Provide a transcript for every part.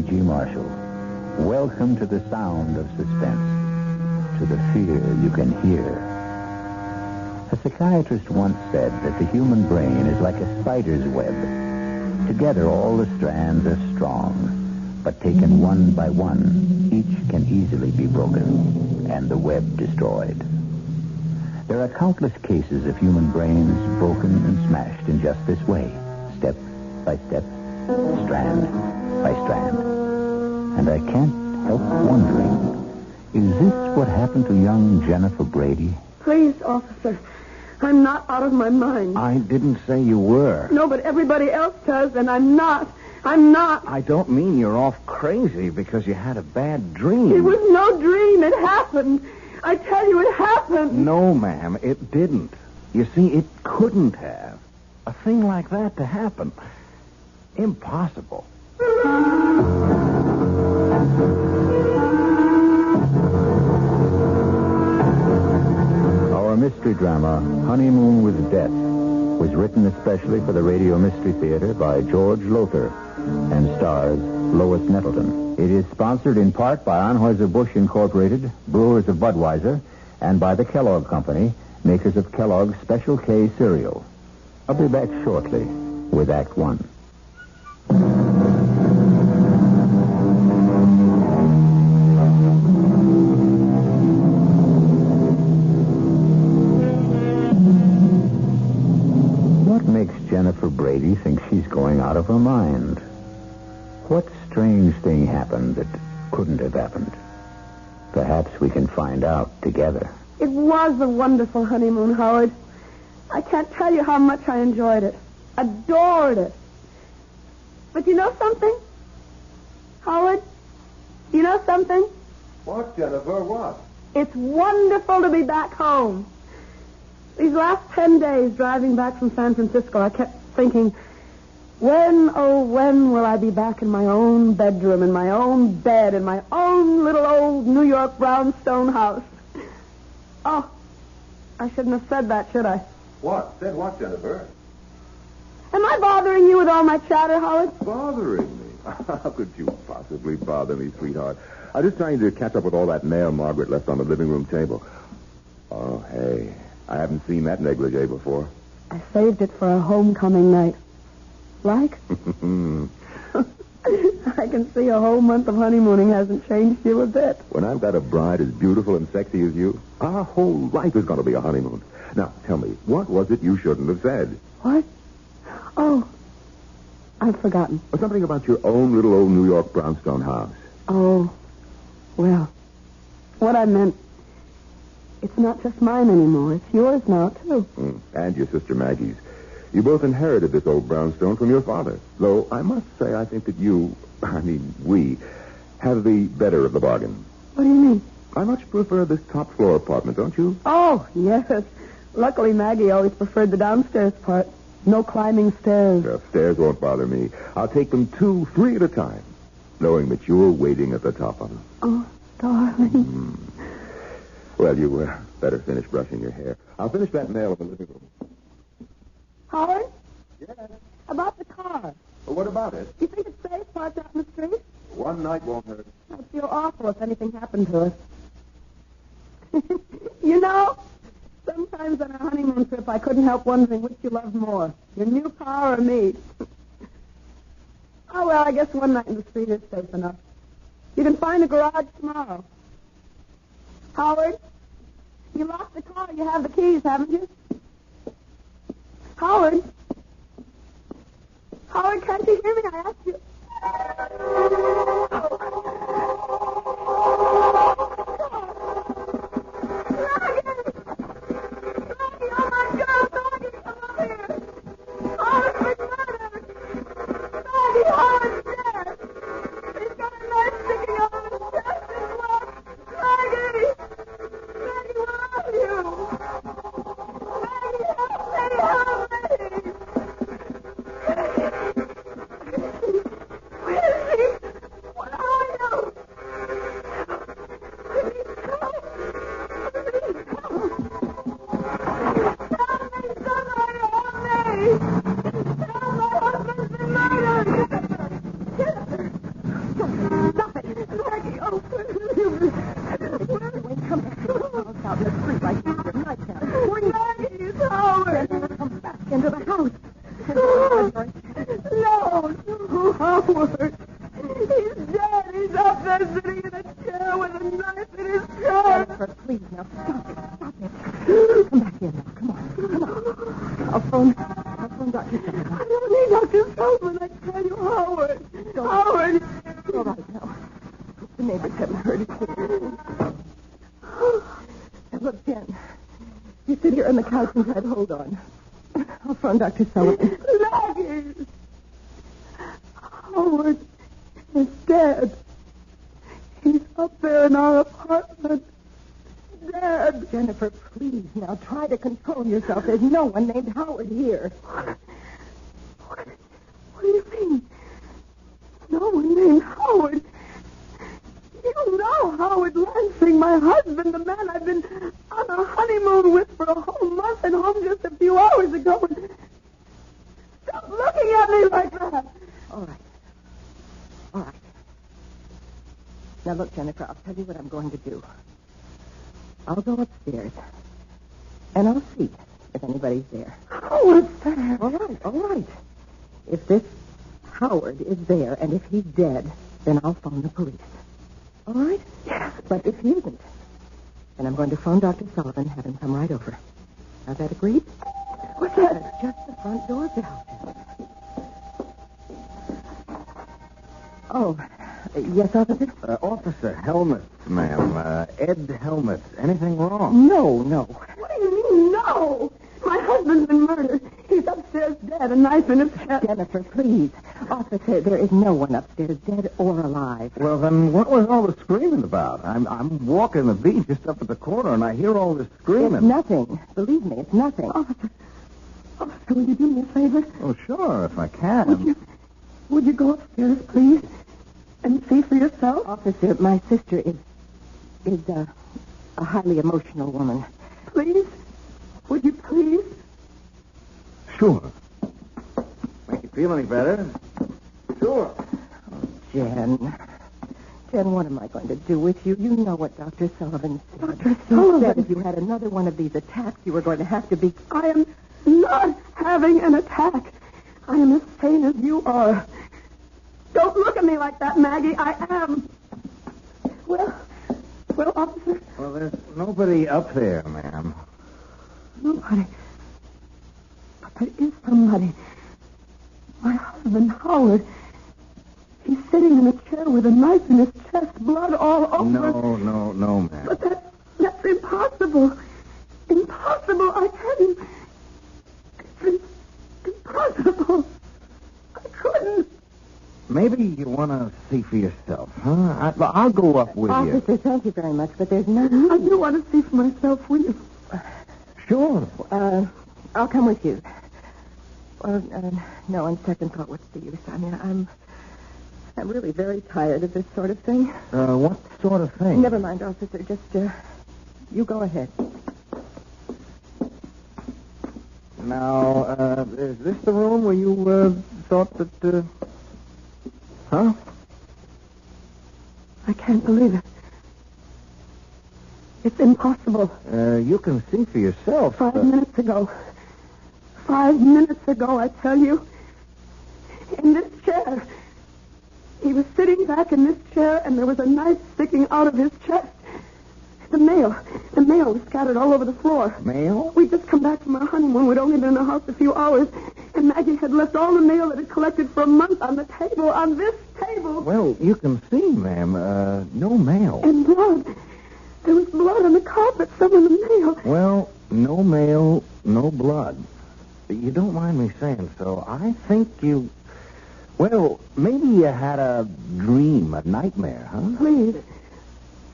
C.G. Marshall. Welcome to the sound of suspense, to the fear you can hear. A psychiatrist once said that the human brain is like a spider's web. Together, all the strands are strong, but taken one by one, each can easily be broken and the web destroyed. There are countless cases of human brains broken and smashed in just this way, step by step, strand by strand. And I can't help wondering, is this what happened to young Jennifer Brady? Please, officer, I'm not out of my mind. I didn't say you were. No, but everybody else does, and I'm not. I'm not. I don't mean you're off crazy because you had a bad dream. It was no dream. It happened. I tell you, it happened. No, ma'am, it didn't. You see, it couldn't have. A thing like that to happen. Impossible. Our mystery drama, Honeymoon with Death, was written especially for the Radio Mystery Theater by George Lothar and stars Lois Nettleton. It is sponsored in part by Anheuser-Busch Incorporated, brewers of Budweiser, and by the Kellogg Company, makers of Kellogg's Special K cereal. I'll be back shortly with Act One. What makes Jennifer Brady think she's going out of her mind? What strange thing happened that couldn't have happened? Perhaps we can find out together. It was a wonderful honeymoon, Howard. I can't tell you how much I enjoyed it. Adored it. But you know something? Howard, you know something? What, Jennifer, what? It's wonderful to be back home. These last 10 days driving back from San Francisco, I kept thinking, when, oh, when will I be back in my own bedroom, in my own bed, in my own little old New York brownstone house? Oh, I shouldn't have said that, should I? What? Said what, Jennifer? Am I bothering you with all my chatter, Howard? Bothering me? How could you possibly bother me, sweetheart? I'm just trying to catch up with all that mail Margaret left on the living room table. Oh, hey, I haven't seen that negligee before. I saved it for a homecoming night. Like? I can see a whole month of honeymooning hasn't changed you a bit. When I've got a bride as beautiful and sexy as you, our whole life is going to be a honeymoon. Now, tell me, what was it you shouldn't have said? What? Oh, I've forgotten. Something about your own little old New York brownstone house. Oh, well, what I meant, it's not just mine anymore. It's yours now, too. And your sister Maggie's. You both inherited this old brownstone from your father. Though I must say I think that we, have the better of the bargain. What do you mean? I much prefer this top floor apartment, don't you? Oh, yes. Luckily, Maggie always preferred the downstairs part. No climbing stairs. Well, stairs won't bother me. I'll take them 2, 3 at a time, knowing that you're waiting at the top of them. Oh, darling. Well, you better finish brushing your hair. I'll finish that mail in the living room. Howard? Yes? About the car. Well, what about it? Do you think it's safe parked out in the street? One night won't hurt. I'd feel awful if anything happened to us. You know, sometimes on a honeymoon trip, I couldn't help wondering which you loved more, your new car or me. Oh, well, I guess one night in the street is safe enough. You can find a garage tomorrow. Howard, you locked the car. You have the keys, haven't you? Howard? Howard, can't you hear me? I asked you. Come on. I'll phone Dr. Sullivan. I don't need Dr. Sullivan. I tell you, Howard. Howard. All right, now. The neighbors haven't heard it. Now, look, Jen. You sit here on the couch and try to hold on. I'll phone Dr. Sullivan. Maggie! Howard is dead. He's up there in our apartment. Dead. Jennifer, please, now try to control yourself. There's no one named Howard here. What do you mean? No one named Howard? You know Howard Lansing, my husband, the man I've been on a honeymoon with for a whole month and home just a few hours ago. Stop looking at me like that. All right. Now, look, Jennifer, I'll tell you what I'm going to do. I'll go upstairs, and I'll see if anybody's there. Howard's there. All right. If this Howard is there, and if he's dead, then I'll phone the police. All right? Yes. But if he isn't, then I'm going to phone Dr. Sullivan and have him come right over. Now, that agreed? What's that? It's just the front door bell. Oh, yes, officer? Officer Helmets, ma'am. Ed Helmets. Anything wrong? No. What do you mean, no? My husband's been murdered. He's upstairs dead, a knife in his chest. Jennifer, please. Officer, there is no one upstairs, dead or alive. Well, then what was all the screaming about? I'm walking the beat just up at the corner, and I hear all this screaming. It's nothing. Believe me, it's nothing. Officer, will you do me a favor? Oh, sure, if I can. Would you go upstairs, please, and see for yourself? Officer, my sister is a highly emotional woman. Please? Would you please? Sure. Make you feel any better? Sure. Oh, Jen, what am I going to do with you? You know what Dr. Sullivan said. Dr. Sullivan? He said if you had another one of these attacks, you were going to have to be... I am not having an attack. I am as sane as you are. Don't look at me like that, Maggie. I am. Well, officer? Well, there's nobody up there, ma'am. Nobody. But there is somebody. My husband, Howard. He's sitting in a chair with a knife in his chest, blood all over. No, ma'am. But that's impossible. Impossible, I tell you. It's impossible. I couldn't. Maybe you want to see for yourself, huh? I'll go up with you. Officer, thank you very much, but there's no need. I do want to see for myself, will you? Sure. I'll come with you. No, on second thought, what's the use? I mean, I'm really very tired of this sort of thing. What sort of thing? Never mind, officer. Just, you go ahead. Now, is this the room where you, thought that, Huh? I can't believe it. It's impossible. You can see for yourself. 5 minutes ago. 5 minutes ago, I tell you. In this chair. He was sitting back in this chair, and there was a knife sticking out of his chest. The mail was scattered all over the floor. Mail? We'd just come back from our honeymoon. We'd only been in the house a few hours. And Maggie had left all the mail that had collected for a month on the table, on this table. Well, you can see, ma'am, no mail. And blood. There was blood on the carpet, some of the mail. Well, no mail, no blood. You don't mind me saying so. I think you... Well, maybe you had a dream, a nightmare, huh? Please.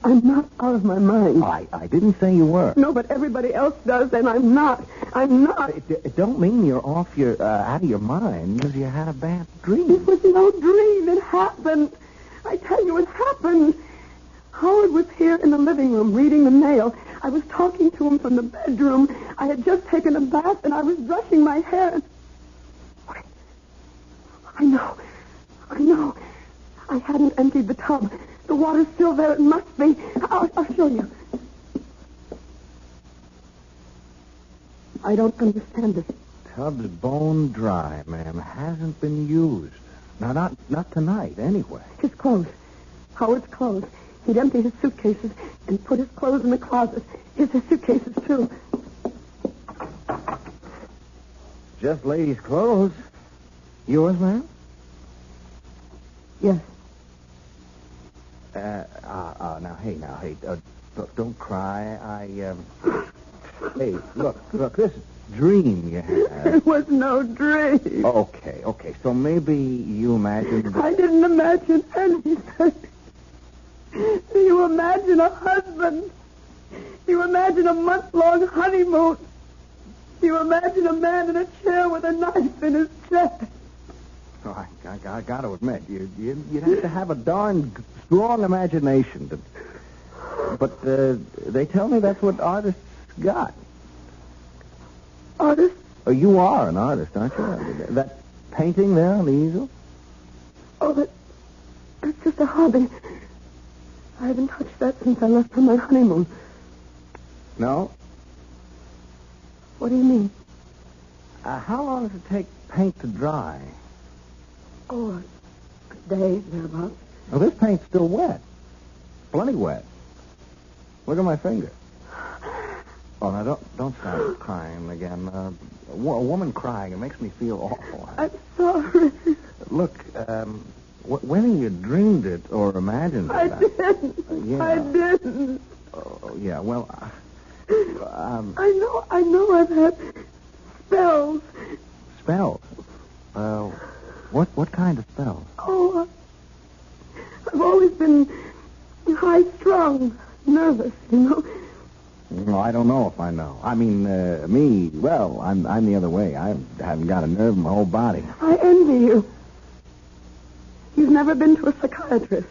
I'm not out of my mind. I didn't say you were. No, but everybody else does, and I'm not. I'm not. It don't mean you're out of your mind because you had a bad dream. It was no dream. It happened. I tell you, it happened. Howard was here in the living room reading the mail. I was talking to him from the bedroom. I had just taken a bath, and I was brushing my hair. Wait. I know. I hadn't emptied the tub. The water's still there. It must be. I'll show you. I don't understand this. Tub's bone dry, ma'am. Hasn't been used. Now, not tonight, anyway. His clothes. Howard's clothes. He'd empty his suitcases and put his clothes in the closet. Here's his suitcases, too. just ladies' clothes. Yours, ma'am? Yes. Now, hey. Don't cry. Hey, look, this dream you had. It was no dream. Okay. So maybe you imagined... I didn't imagine anything. Do you imagine a husband? Do you imagine a month-long honeymoon? Do you imagine a man in a chair with a knife in his chest? Oh, I got to admit, you'd have to have a darn strong imagination. But they tell me that's what artists got. Artist? Oh, you are an artist, aren't you? That painting there on the easel? Oh, that's just a hobby. I haven't touched that since I left on my honeymoon. No? What do you mean? How long does it take paint to dry? Oh, a day, thereabouts. Well, this paint's still wet. Plenty wet. Look at my finger. Oh, now don't start crying again. A woman crying, it makes me feel awful. I'm sorry. Look, whether you dreamed it or imagined it... I didn't. Yeah. I didn't. Oh, yeah, well... I know I've had spells. Spells? What kind of spells? Oh, I've always been high-strung, nervous, you know. No, I don't know if I know. I mean, me, well, I'm the other way. I haven't got a nerve in my whole body. I envy you. You've never been to a psychiatrist.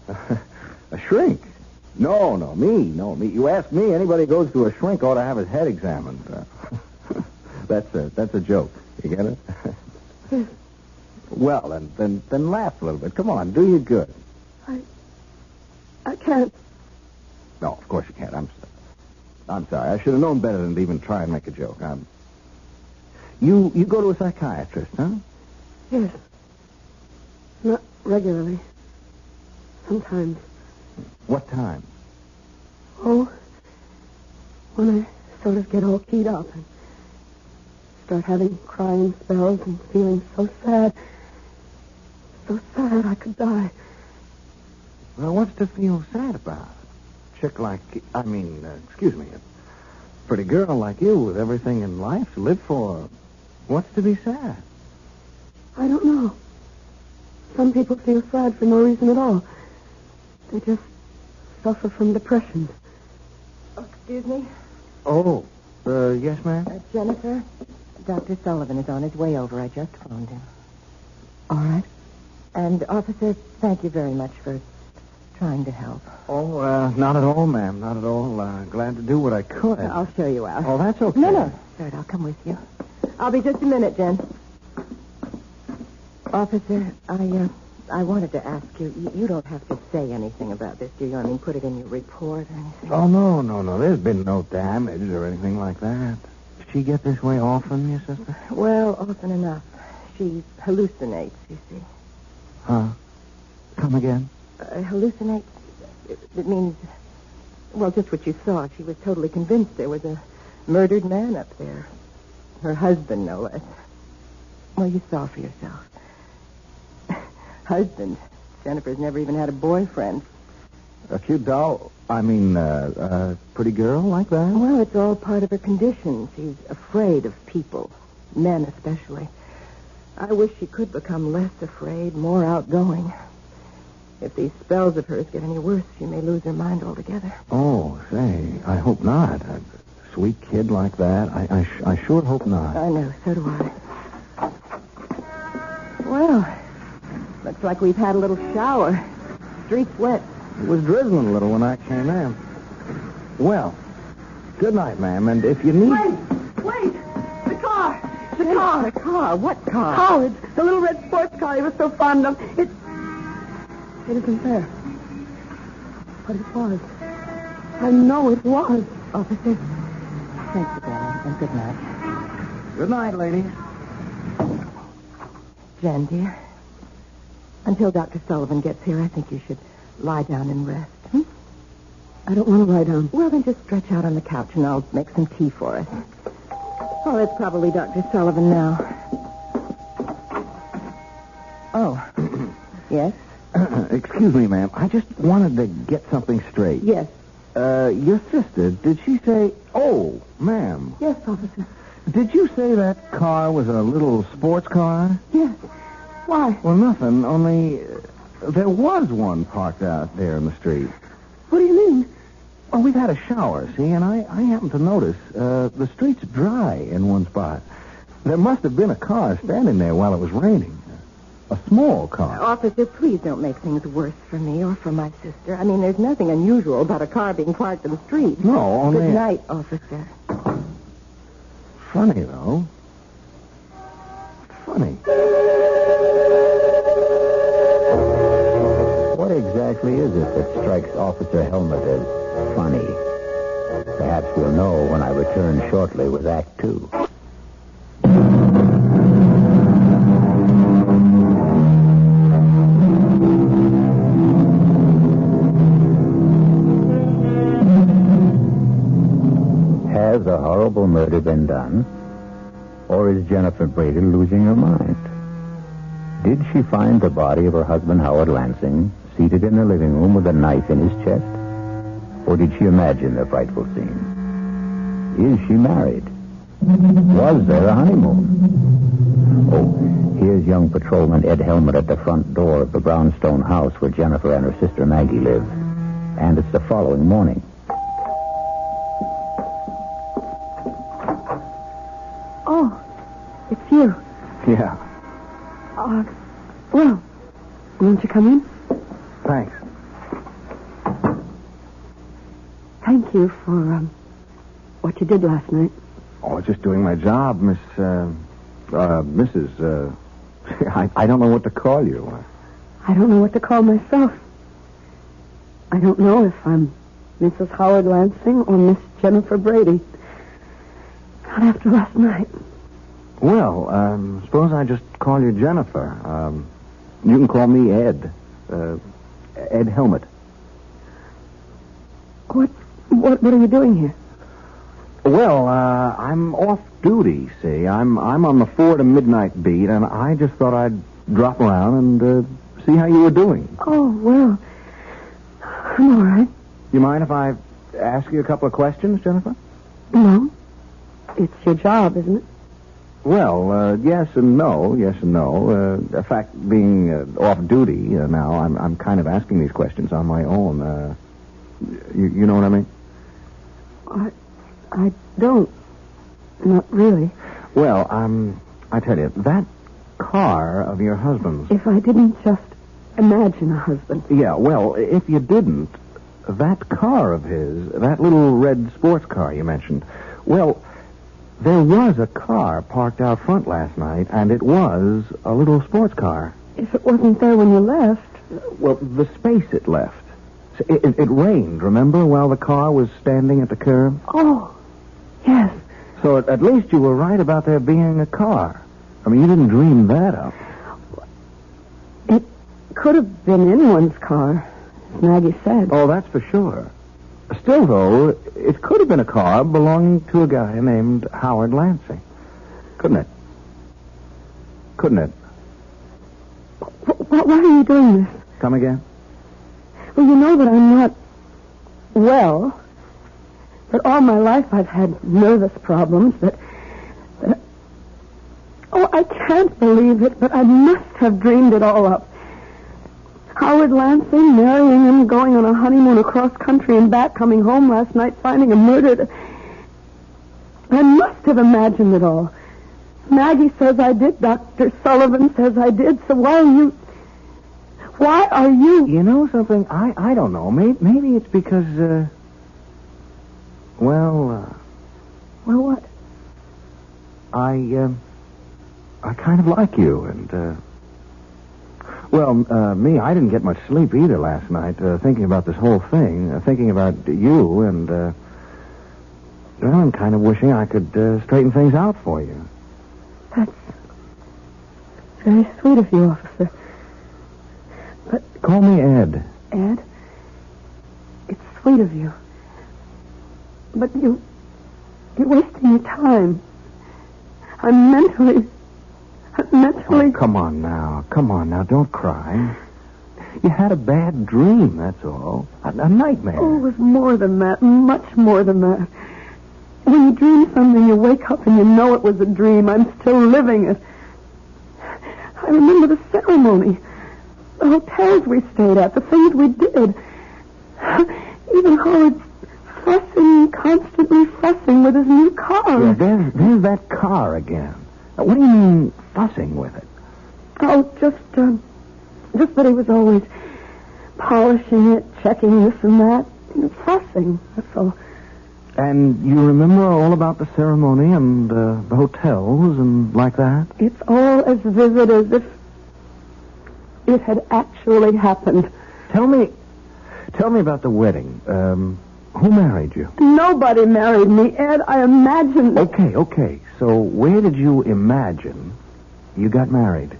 A shrink? No, me. You ask me, anybody who goes to a shrink ought to have his head examined. That's a joke. You get it? Yes. Well, then laugh a little bit. Come on, do you good. I can't. No, of course you can't. I'm sorry. I should have known better than to even try and make a joke. You go to a psychiatrist, huh? Yes. Not regularly. Sometimes. What time? Oh, when I sort of get all keyed up and start having crying spells and feeling so sad I could die. Well, what's to feel sad about? Chick like, excuse me, a pretty girl like you with everything in life to live for. What's to be sad? I don't know. Some people feel sad for no reason at all. They just suffer from depression. Oh, excuse me? Oh, yes, ma'am? Jennifer, Dr. Sullivan is on his way over. I just phoned him. All right. And, officer, thank you very much for trying to help. Oh, not at all, ma'am. Not at all. Glad to do what I could. I'll show you out. Oh, that's okay. No. Sir, I'll come with you. I'll be just a minute, Jen. Officer, I wanted to ask you, you don't have to say anything about this, do you? I mean, put it in your report or anything? Oh, no. There's been no damage or anything like that. Does she get this way often, your sister? Well, often enough. She hallucinates, you see. Huh? Come again? Hallucinate? It means, well, just what you saw. She was totally convinced there was a murdered man up there. Her husband, no less. Well, you saw for yourself. Husband. Jennifer's never even had a boyfriend. A cute doll? A pretty girl like that? Well, it's all part of her condition. She's afraid of people. Men, especially. I wish she could become less afraid, more outgoing. If these spells of hers get any worse, she may lose her mind altogether. Oh, say, I hope not. A sweet kid like that. I sure hope not. I know, so do I. Well, looks like we've had a little shower. Street's wet. It was drizzling a little when I came in. Well, good night, ma'am, and if you need... Wait! The car! The car? What car? Howard, the little red sports car he was so fond of. It isn't there. But it was. I know it was. Officer, thanks again, and good night. Good night, ladies. Jen, dear, until Dr. Sullivan gets here, I think you should lie down and rest. I don't want to lie down. Well, then just stretch out on the couch, and I'll make some tea for us. Oh, it's probably Dr. Sullivan now. Oh. Yes? Excuse me, ma'am. I just wanted to get something straight. Yes. Your sister, did she say... Oh, ma'am. Yes, officer. Did you say that car was a little sports car? Yes. Why? Well, nothing, only there was one parked out there in the street. What do you mean? Well, we've had a shower, see, and I happened to notice the street's dry in one spot. There must have been a car standing there while it was raining. A small car. Officer, please don't make things worse for me or for my sister. I mean, there's nothing unusual about a car being parked in the street. No, only... Good night, officer. Funny, though. Funny. What exactly is it that strikes Officer Helmut as funny? Perhaps we'll know when I return shortly with Act 2. Has a horrible murder been done? Or is Jennifer Brady losing her mind? Did she find the body of her husband, Howard Lansing, seated in the living room with a knife in his chest? Or did she imagine the frightful scene? Is she married? Was there a honeymoon? Oh, here's young patrolman Ed Helmut at the front door of the brownstone house where Jennifer and her sister Maggie live. And it's the following morning. Oh, it's you. Yeah. Well, won't you come in? Thanks. Thank you for, what you did last night. Oh, just doing my job, Mrs. I don't know what to call you. I don't know what to call myself. I don't know if I'm Mrs. Howard Lansing or Miss Jennifer Brady. Not after last night. Well, suppose I just call you Jennifer. You can call me Ed. Ed Helmut. What are you doing here? Well, I'm off duty, see. I'm on the 4 to midnight beat, and I just thought I'd drop around and see how you were doing. Oh, well, I'm all right. You mind if I ask you a couple of questions, Jennifer? No. It's your job, isn't it? Well, yes and no. In fact, being off duty now, I'm kind of asking these questions on my own. You know what I mean? I don't. Not really. Well, I tell you, that car of your husband's... If I didn't just imagine a husband. Yeah, well, if you didn't, that car of his, that little red sports car you mentioned, well, there was a car parked out front last night, and it was a little sports car. If it wasn't there when you left... Well, the space it left. It rained, remember, while the car was standing at the curb? Oh, yes. So at least you were right about there being a car. I mean, you didn't dream that up. It could have been anyone's car, as Maggie said. Oh, that's for sure. Still, though, it could have been a car belonging to a guy named Howard Lansing. Couldn't it? Why are you doing this? Come again? Well, you know that I'm not well. That all my life I've had nervous problems. Oh, I can't believe it, but I must have dreamed it all up. Howard Lansing, marrying him, going on a honeymoon across country and back, coming home last night, finding him murdered. I must have imagined it all. Maggie says I did. Dr. Sullivan says I did. So why are you... You know something? I don't know. Maybe it's because, Well, what? I kind of like you, and, me, I didn't get much sleep either last night, thinking about this whole thing, thinking about you, and, I'm kind of wishing I could straighten things out for you. That's very sweet of you, officer. But... Call me Ed. Ed? It's sweet of you. But you're wasting your time. I'm mentally... Oh, come on now. Don't cry. You had a bad dream, that's all. A nightmare. Oh, it was more than that. Much more than that. When you dream something, you wake up and you know it was a dream. I'm still living it. I remember the ceremony. The hotels we stayed at. The things we did. Even Howard constantly fussing with his new car. Yeah, there's that car again. What do you mean, fussing with it? Oh, just that he was always polishing it, checking this and that. Fussing, that's all. And you remember all about the ceremony and the hotels and like that? It's all as vivid as if it had actually happened. Tell me about the wedding. Who married you? Nobody married me, Ed. I imagined... Okay. So where did you imagine you got married?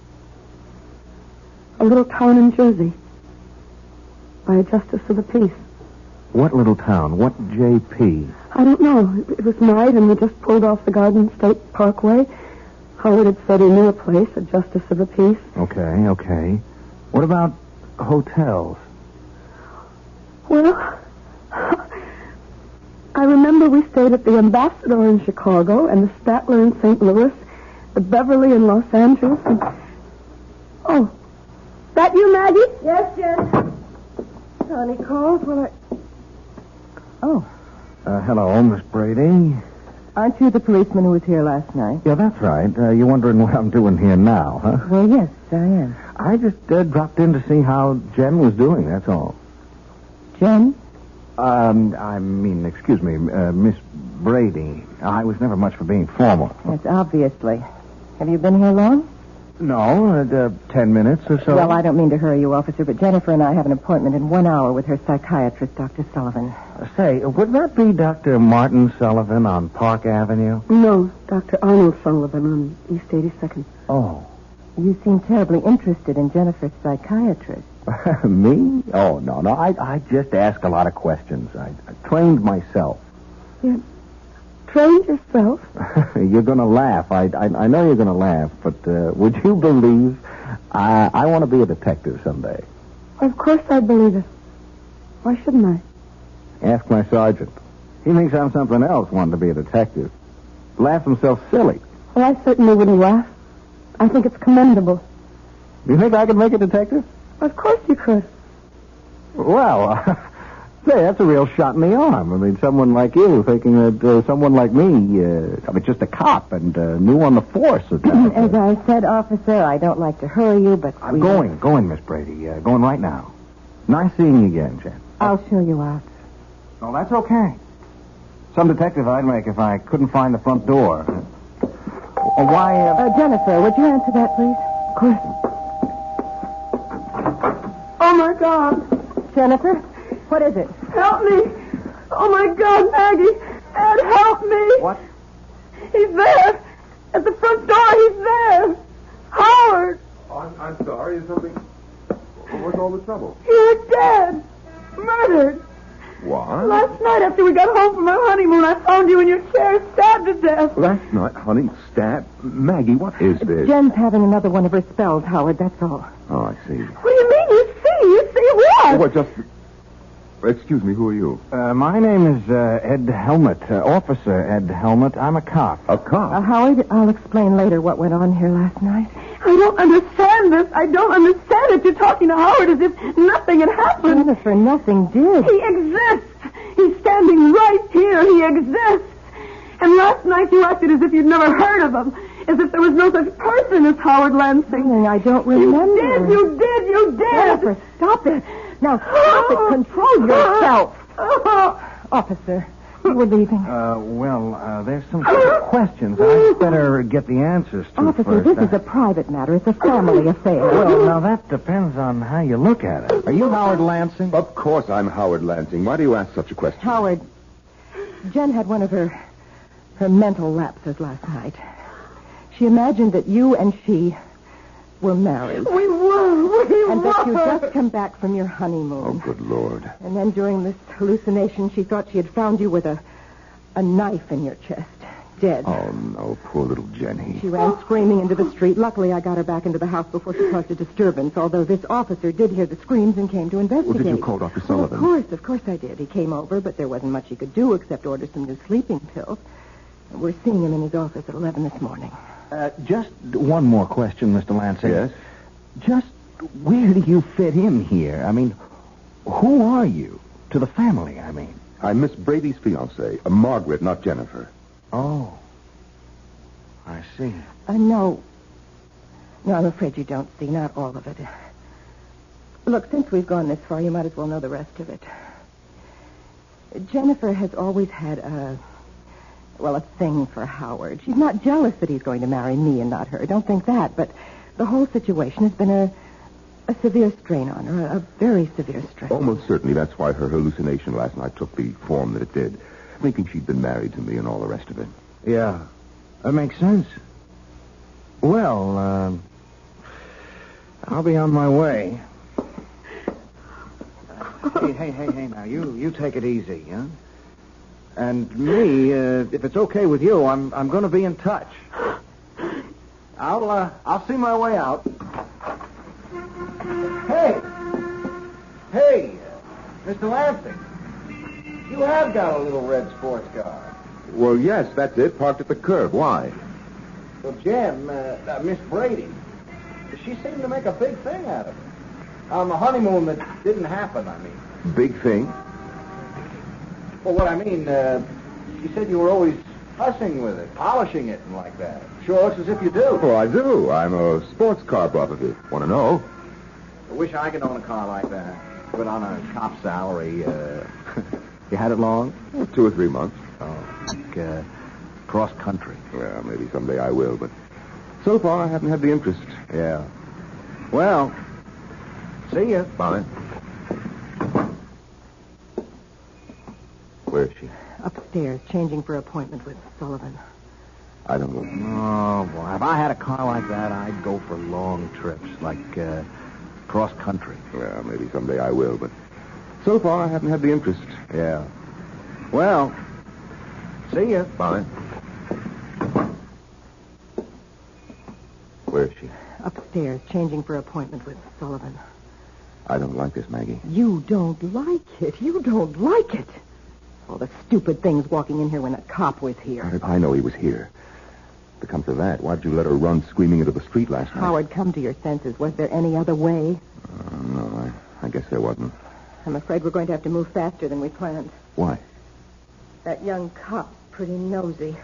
A little town in Jersey. By a justice of the peace. What little town? What J.P.? I don't know. It was night, and we just pulled off the Garden State Parkway. Howard had said he knew a place, a justice of the peace. Okay. What about hotels? Well, I remember we stayed at the Ambassador in Chicago and the Statler in St. Louis, the Beverly in Los Angeles, and... Oh, that you, Maggie? Yes, Jen. Connie called. Well, Hello, Miss Brady. Aren't you the policeman who was here last night? Yeah, that's right. You're wondering what I'm doing here now, huh? Well, yes, I am. I just dropped in to see how Jen was doing, that's all. Jen? Excuse me, Miss Brady. I was never much for being formal. Yes, obviously. Have you been here long? No, 10 minutes or so. Well, I don't mean to hurry you, officer, but Jennifer and I have an appointment in 1 hour with her psychiatrist, Dr. Sullivan. Say, would that be Dr. Martin Sullivan on Park Avenue? No, Dr. Arnold Sullivan on East 82nd. Oh. You seem terribly interested in Jennifer's psychiatrist. Me? Oh, no. I just ask a lot of questions. I trained myself. You trained yourself? You're going to laugh. I know you're going to laugh, but would you believe I want to be a detective someday? Of course I believe it. Why shouldn't I? Ask my sergeant. He thinks I'm something else wanting to be a detective. Laughs himself silly. Well, I certainly wouldn't laugh. I think it's commendable. You think I could make a detective? Of course you could. Well, say, that's a real shot in the arm. I mean, someone like you thinking that someone like me, just a cop and new on the force. As I said, officer, I don't like to hurry you, but... I'm going, Miss Brady. Going right now. Nice seeing you again, Jen. I'll show you out. Oh, that's okay. Some detective I'd make if I couldn't find the front door. Why, Jennifer, would you answer that, please? Of course. Oh, my God. Jennifer, what is it? Help me. Oh, my God, Maggie. Ed, help me. What? He's there. At the front door, he's there. Howard. Oh, I'm sorry. Is something... What's all the trouble? You're dead. Murdered. What? Last night after we got home from our honeymoon, I found you in your chair, stabbed to death. Last night, honey, Maggie, what is this? Jen's having another one of her spells, Howard, that's all. Oh, I see. What do you mean, you see? You see what? What, just... Excuse me, who are you? My name is Ed Helmut, Officer Ed Helmut. I'm a cop. A cop? Howard, I'll explain later what went on here last night. I don't understand this. I don't understand it. You're talking to Howard as if nothing had happened. Jennifer, nothing did. He exists. He's standing right here. He exists. And last night you acted as if you'd never heard of him. As if there was no such person as Howard Lansing. I don't remember. You did. Jennifer, stop it. Now, stop it. Control yourself. Officer, you were leaving. There's some questions. I'd better get the answers to Officer, first. this is a private matter. It's a family affair. Well, now, that depends on how you look at it. Are you Howard Lansing? Of course I'm Howard Lansing. Why do you ask such a question? Howard, Jen had one of her mental lapses last night. She imagined that you and she were married. We were. And that you'd just come back from your honeymoon. Oh, good Lord. And then during this hallucination, she thought she had found you with a knife in your chest. dead. Oh, no. Poor little Jenny. She ran screaming into the street. Luckily, I got her back into the house before she caused a disturbance, although this officer did hear the screams and came to investigate. Well, did you call Dr. Sullivan? Well, of course I did. He came over, but there wasn't much he could do except order some new sleeping pills. We're seeing him in his office at 11 this morning. Just one more question, Mr. Lansing. Yes? Just where do you fit in here? I mean, who are you? To the family, I mean. I'm Miss Brady's fiancée, Margaret, not Jennifer. Oh. I see. No, I'm afraid you don't see. Not all of it. Look, since we've gone this far, you might as well know the rest of it. Jennifer has always had a thing for Howard. She's not jealous that he's going to marry me and not her. Don't think that. But the whole situation has been a severe strain on her, a very severe strain. Almost certainly that's why her hallucination last night took the form that it did, thinking she'd been married to me and all the rest of it. Yeah, that makes sense. Well, I'll be on my way. Hey, now, you take it easy, huh? And me, if it's okay with you, I'm going to be in touch. I'll see my way out. Hey, Mr. Lansing, you have got a little red sports car. Well, yes, that's it, parked at the curb. Why? Well, Jen, Miss Brady, she seemed to make a big thing out of it. On the honeymoon that didn't happen, I mean. Big thing? Well, what I mean, she said you were always fussing with it, polishing it and like that. Sure looks as if you do. Oh, I do. I'm a sports car buff, if you want to know. I wish I could own a car like that. But on a cop salary, you had it long? Well, 2 or 3 months. Oh, like cross country. Well, maybe someday I will, but so far I haven't had the interest. Yeah. Well, see ya. Bye. Where is she? Upstairs, changing for appointment with Sullivan. I don't know. Oh, boy. If I had a car like that, I'd go for long trips, like cross country. Well, maybe someday I will, but so far I haven't had the interest. Yeah. Well, see ya. Bye. Where is she? Upstairs, changing for appointment with Sullivan. I don't like this, Maggie. You don't like it. You don't like it. All the stupid things walking in here when a cop was here. If I know he was here. If it comes to that, why'd you let her run screaming into the street last night? Howard, come to your senses. Was there any other way? No, I guess there wasn't. I'm afraid we're going to have to move faster than we planned. Why? That young cop's pretty nosy.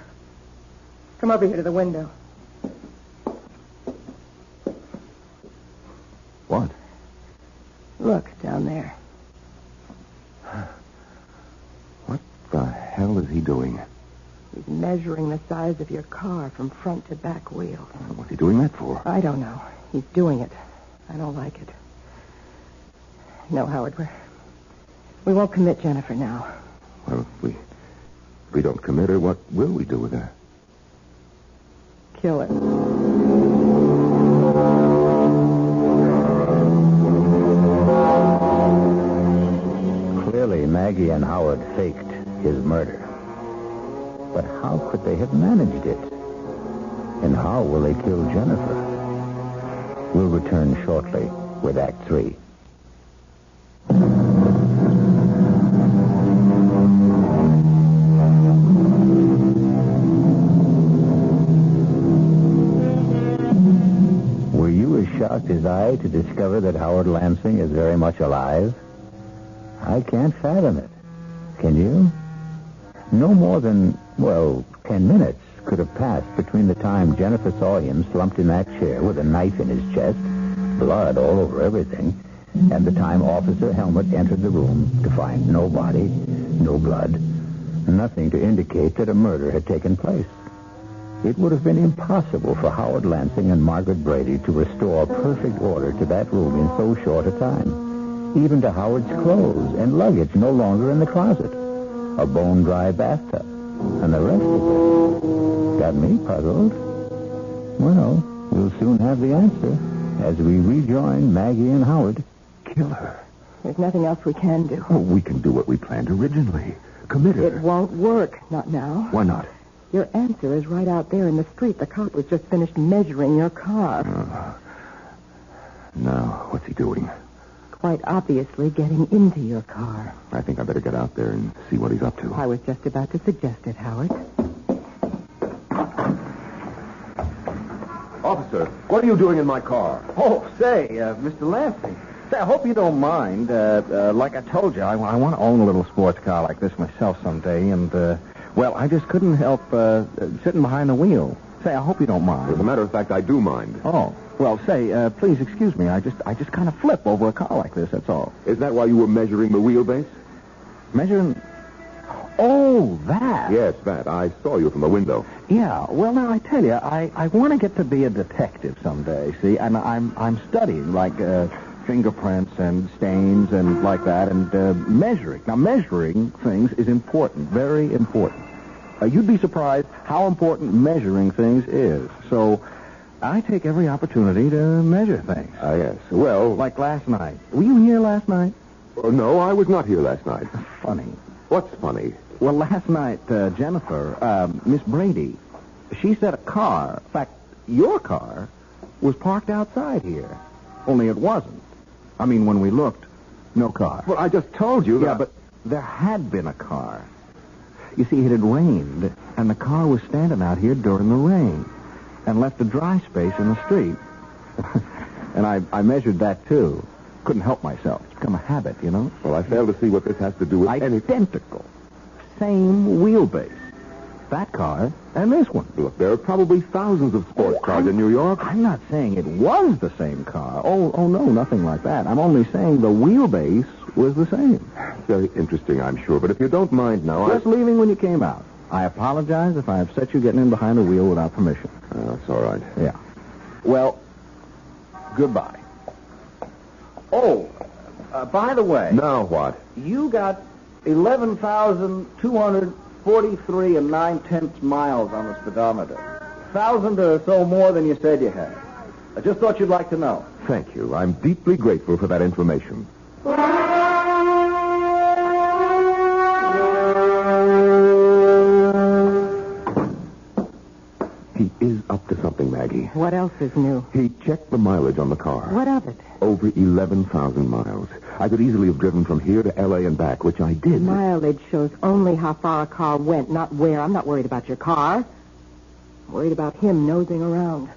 Come over here to the window. What? Look, down there. What the hell is he doing? He's measuring the size of your car from front to back wheel. What's he doing that for? I don't know. He's doing it. I don't like it. No, Howard, we won't commit Jennifer now. Well, if we don't commit her, what will we do with her? Kill her. Clearly, Maggie and Howard faked his murder. But how could they have managed it? And how will they kill Jennifer? We'll return shortly with Act 3. Were you as shocked as I to discover that Howard Lansing is very much alive? I can't fathom it. Can you? No more than, 10 minutes could have passed between the time Jennifer saw him slumped in that chair with a knife in his chest, blood all over everything, and the time Officer Helmut entered the room to find no body, no blood, nothing to indicate that a murder had taken place. It would have been impossible for Howard Lansing and Margaret Brady to restore perfect order to that room in so short a time. Even to Howard's clothes and luggage no longer in the closet. A bone-dry bathtub. And the rest of it got me puzzled. Well, we'll soon have the answer as we rejoin Maggie and Howard. Kill her. There's nothing else we can do. Oh, we can do what we planned originally. Commit her. It won't work. Not now. Why not? Your answer is right out there in the street. The cop was just finished measuring your car. Now, what's he doing? Quite obviously getting into your car. I think I better get out there and see what he's up to. I was just about to suggest it, Howard. Officer, what are you doing in my car? Oh, say, Mr. Lansing. Say, I hope you don't mind. Like I told you, I want to own a little sports car like this myself someday, and, well, I just couldn't help sitting behind the wheel. Say, I hope you don't mind. As a matter of fact, I do mind. Oh, well, say, please excuse me. I just kind of flip over a car like this, that's all. Is that why you were measuring the wheelbase? Measuring... Oh, that. Yes, that. I saw you from the window. Yeah, well, now, I tell you, I want to get to be a detective someday, see? And I'm studying, like, fingerprints and stains and like that, and measuring. Now, measuring things is important, very important. You'd be surprised how important measuring things is. So I take every opportunity to measure things. Yes. Well... Like last night. Were you here last night? No, I was not here last night. Funny. What's funny? Well, last night, Jennifer, Miss Brady, she said a car, in fact, your car, was parked outside here. Only it wasn't. I mean, when we looked, no car. Well, I just told you that... Yeah, but there had been a car. You see, it had rained, and the car was standing out here during the rain and left a dry space in the street. And I measured that, too. Couldn't help myself. It's become a habit, you know? Well, I fail to see what this has to do with Identical. Same wheelbase. That car and this one. Look, there are probably thousands of sports cars in New York. I'm not saying it was the same car. Oh, no, nothing like that. I'm only saying the wheelbase was the same. Very interesting, I'm sure. But if you don't mind now, Just leaving when you came out. I apologize if I upset you getting in behind the wheel without permission. That's all right. Yeah. Well, goodbye. Oh, by the way. Now what? You got 11,243 and 9/10 miles on the speedometer. 1,000 or so more than you said you had. I just thought you'd like to know. Thank you. I'm deeply grateful for that information. He is up to something, Maggie. What else is new? He checked the mileage on the car. What of it? Over 11,000 miles. I could easily have driven from here to L.A. and back, which I did. Mileage shows only how far a car went, not where. I'm not worried about your car. I'm worried about him nosing around.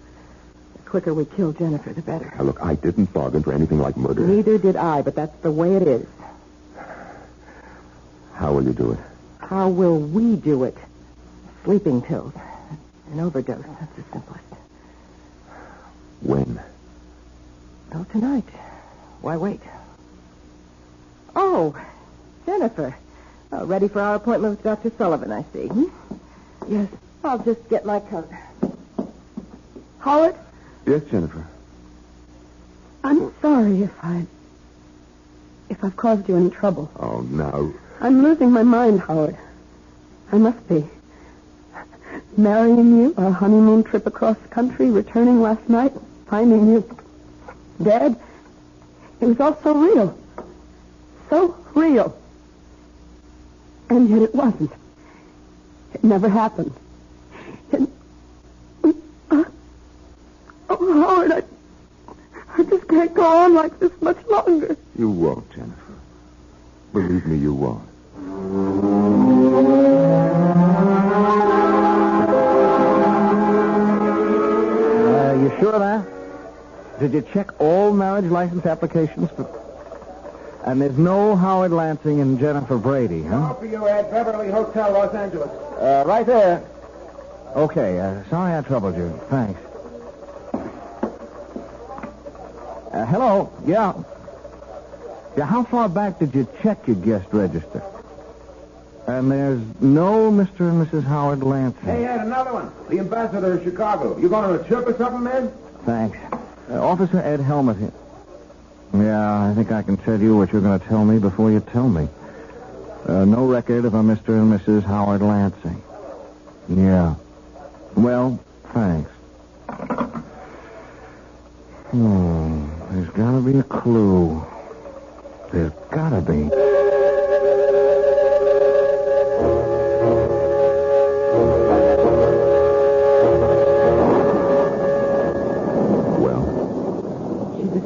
The quicker we kill Jennifer, the better. Now, look, I didn't bargain for anything like murder. Neither did I, but that's the way it is. How will you do it? How will we do it? Sleeping pills. An overdose. That's the simplest. When? Oh, tonight. Why wait? Oh, Jennifer. Oh, ready for our appointment with Dr. Sullivan, I see. Yes. I'll just get my coat. Howard? Yes, Jennifer. I'm sorry if I've caused you any trouble. Oh, now. I'm losing my mind, Howard. I must be. Marrying you, our honeymoon trip across the country, returning last night, finding you dead. It was all so real. So real. And yet it wasn't. It never happened. Oh, Howard, I just can't go on like this much longer. You won't, Jennifer. Believe me, you won't. You sure of that? Did you check all marriage license applications? And there's no Howard Lansing and Jennifer Brady, huh? For you at Beverly Hotel, Los Angeles. Right there. Okay, sorry I troubled you. Thanks. Hello? Yeah. Yeah, how far back did you check your guest register? And there's no Mr. and Mrs. Howard Lansing. Hey, Ed, another one. The ambassador of Chicago. You going on a trip or something, man? Thanks. Officer Ed Helmut here. Yeah, I think I can tell you what you're going to tell me before you tell me. No record of a Mr. and Mrs. Howard Lansing. Yeah. Well, thanks. There's got to be a clue. There's got to be.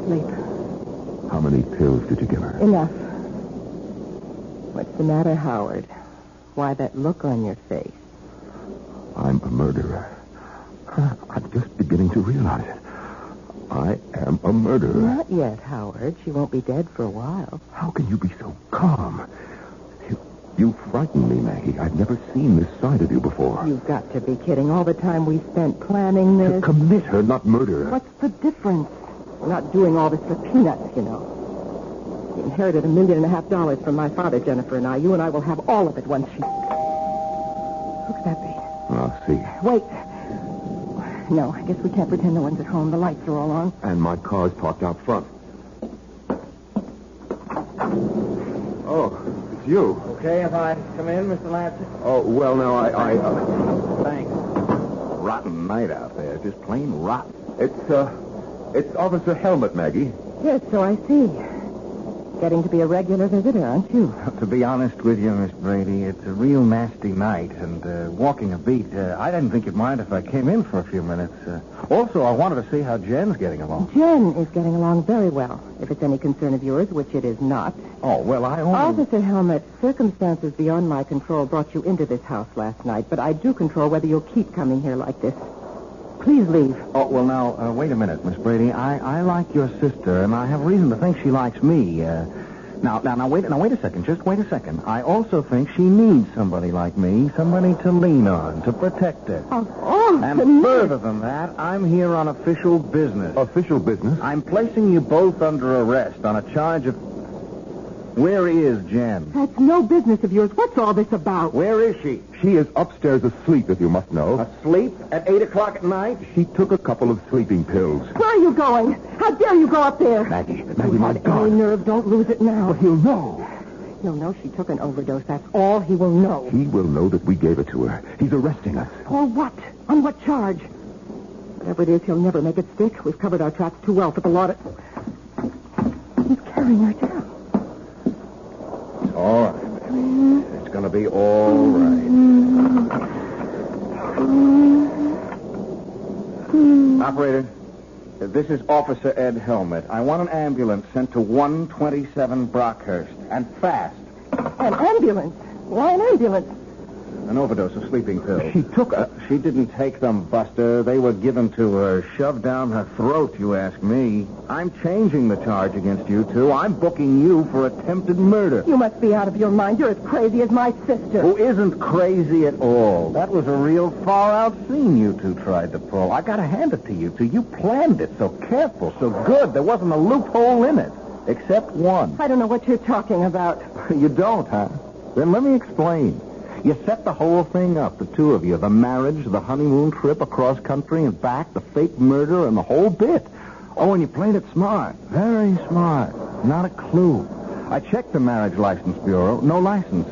sleep. How many pills did you give her? Enough. What's the matter, Howard? Why that look on your face? I'm a murderer. I'm just beginning to realize it. I am a murderer. Not yet, Howard. She won't be dead for a while. How can you be so calm? You frighten me, Maggie. I've never seen this side of you before. You've got to be kidding. All the time we spent planning To this. commit her, not murder her. What's the difference? We're not doing all this for peanuts, you know. We inherited $1.5 million from my father, Jennifer and I. You and I will have all of it once she... Who could that be? I'll see. Wait. No, I guess we can't pretend no one's at home. The lights are all on. And my car's parked out front. Oh, it's you. Okay if I come in, Mr. Lansing? Oh, well, now, Thanks. Rotten night out there. Just plain rotten. It's Officer Helmet, Maggie. Yes, so I see. Getting to be a regular visitor, aren't you? To be honest with you, Miss Brady, it's a real nasty night, and walking a beat, I didn't think you'd mind if I came in for a few minutes. Also, I wanted to see how Jen's getting along. Jen is getting along very well, if it's any concern of yours, which it is not. Oh, well, I only... Officer Helmet, circumstances beyond my control brought you into this house last night, but I do control whether you'll keep coming here like this. Please leave. Oh, well, now, wait a minute, Miss Brady. I like your sister, and I have reason to think she likes me. Now, wait a second. Just wait a second. I also think she needs somebody like me, somebody to lean on, to protect her. And further than that, I'm here on official business. Official business? I'm placing you both under arrest on a charge of... Where is Jen? That's no business of yours. What's all this about? Where is she? She is upstairs asleep, if you must know. Asleep at 8 o'clock at night? She took a couple of sleeping pills. Where are you going? How dare you go up there? Maggie, my God. Any nerve, don't lose it now. But he'll know. He'll know she took an overdose. That's all he will know. He will know that we gave it to her. He's arresting us. For what? On what charge? Whatever it is, he'll never make it stick. We've covered our tracks too well for the law to... He's carrying her down. All right, baby. It's going to be all right. Operator, this is Officer Ed Helmet. I want an ambulance sent to 127 Brockhurst, and fast. An ambulance? Why an ambulance? An overdose of sleeping pills. She took a... She didn't take them, Buster. They were given to her, shoved down her throat, you ask me. I'm changing the charge against you two. I'm booking you for attempted murder. You must be out of your mind. You're as crazy as my sister. Who isn't crazy at all. That was a real far-out scene you two tried to pull. I gotta hand it to you two. You planned it so careful, so good. There wasn't a loophole in it, except one. I don't know what you're talking about. You don't, huh? Then let me explain. You set the whole thing up, the two of you. The marriage, the honeymoon trip across country and back, the fake murder, and the whole bit. Oh, and you played it smart. Very smart. Not a clue. I checked the Marriage License Bureau. No license.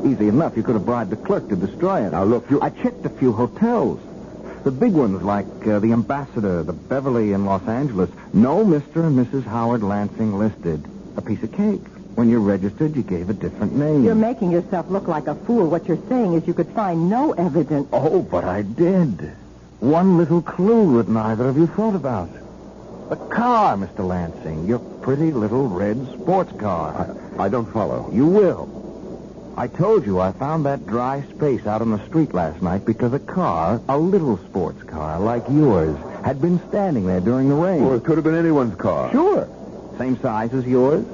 Easy enough. You could have bribed the clerk to destroy it. Now, look, I checked a few hotels. The big ones like the Ambassador, the Beverly in Los Angeles. No Mr. and Mrs. Howard Lansing listed. A piece of cake. When you registered, you gave a different name. You're making yourself look like a fool. What you're saying is you could find no evidence. Oh, but I did. One little clue that neither of you thought about. The car, Mr. Lansing. Your pretty little red sports car. I don't follow. You will. I told you I found that dry space out on the street last night because a car, a little sports car like yours, had been standing there during the rain. Well, it could have been anyone's car. Sure. Same size as yours.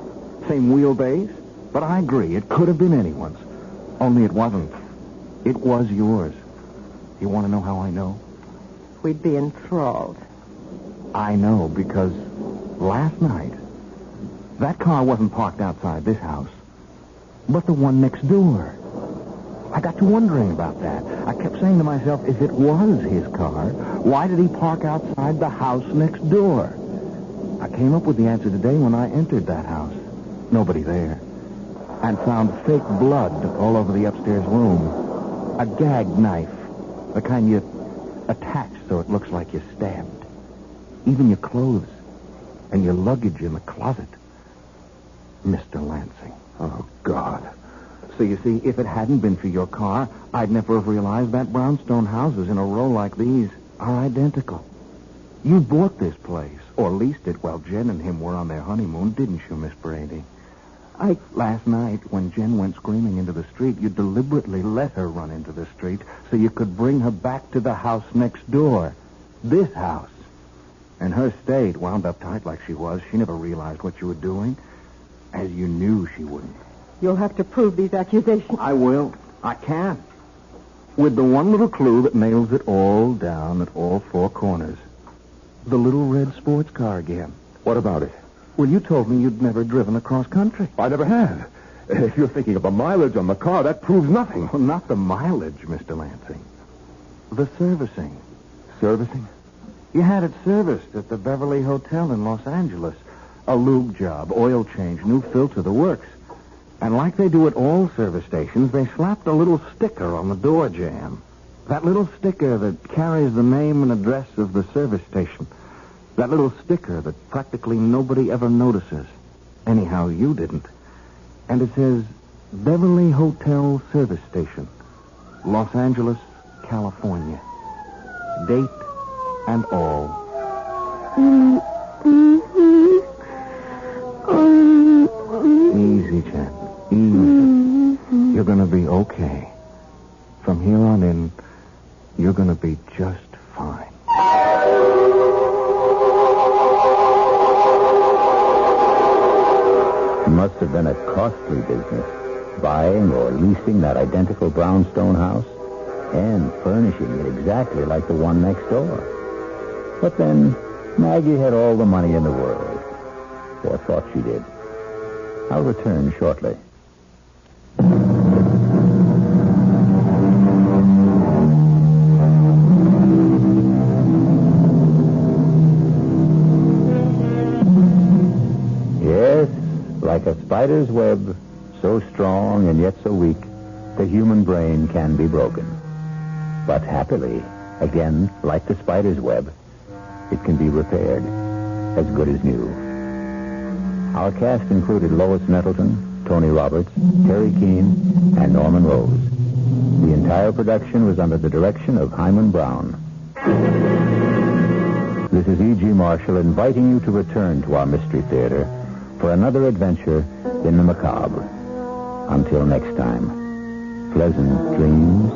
Same wheelbase, but I agree, it could have been anyone's. Only it wasn't. It was yours. You want to know how I know? We'd be enthralled. I know, because last night, that car wasn't parked outside this house, but the one next door. I got to wondering about that. I kept saying to myself, if it was his car, why did he park outside the house next door? I came up with the answer today when I entered that house. Nobody there. And found fake blood all over the upstairs room. A gag knife. The kind you attach so it looks like you're stabbed. Even your clothes. And your luggage in the closet. Mr. Lansing. Oh, God. So you see, if it hadn't been for your car, I'd never have realized that brownstone houses in a row like these are identical. You bought this place, or leased it while Jen and him were on their honeymoon, didn't you, Miss Brady? Last night, when Jen went screaming into the street, you deliberately let her run into the street so you could bring her back to the house next door. This house. And her state, wound up tight like she was, she never realized what you were doing, as you knew she wouldn't. You'll have to prove these accusations. I will. I can. With the one little clue that nails it all down at all four corners. The little red sports car again. What about it? Well, you told me you'd never driven across country. I never have. If you're thinking of the mileage on the car, that proves nothing. Well, not the mileage, Mr. Lansing. The servicing. Servicing? You had it serviced at the Beverly Hotel in Los Angeles. A lube job, oil change, new filter, the works. And like they do at all service stations, they slapped a little sticker on the door jamb. That little sticker that carries the name and address of the service station. That little sticker that practically nobody ever notices. Anyhow, you didn't. And it says, Beverly Hotel Service Station, Los Angeles, California. Date and all. Easy, Jen. Easy. You're going to be okay. From here on in, you're going to be just fine. It must have been a costly business, buying or leasing that identical brownstone house and furnishing it exactly like the one next door. But then, Maggie had all the money in the world, or thought she did. I'll return shortly. Yes, like a spider's web, so strong and yet so weak, the human brain can be broken. But happily, again, like the spider's web, it can be repaired, as good as new. Our cast included Lois Nettleton, Tony Roberts, Terry Keane, and Norman Rose. The entire production was under the direction of Himan Brown. This is E.G. Marshall inviting you to return to our Mystery Theater for another adventure in the macabre. Until next time, pleasant dreams.